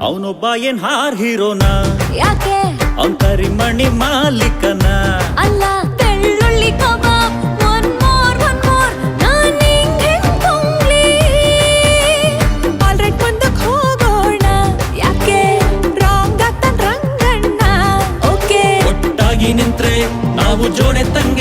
ಅವನೊಬ್ಬ ಏನ್ ಹಾರ್ ಹೀರೋನ, ಯಾಕೆ ಅವನ್ ಕರಿಮಣಿ ಮಾಲೀಕನ. ಅಲ್ಲ ಬೆಳ್ಳುಳ್ಳಿ ಕಬಾಬ್ ಒನ್ ಮೋರ್ ನಾನ್ ಹೆಂಗ್ ಕೊಂಗ್ಲಿ. ಆಲ್ರೈಟ್ ಮುಂದಕ್ಕೆ ಹೋಗೋಣ, ಯಾಕೆ ರಾಂಗ್ ಆಗ್ತಾನ್ ರಂಗಣ್ಣ. ಓಕೆ ಒಟ್ಟಾಗಿ ನಿಂತ್ರೆ ನಾವು ಜೋಡೆ ತಂಗ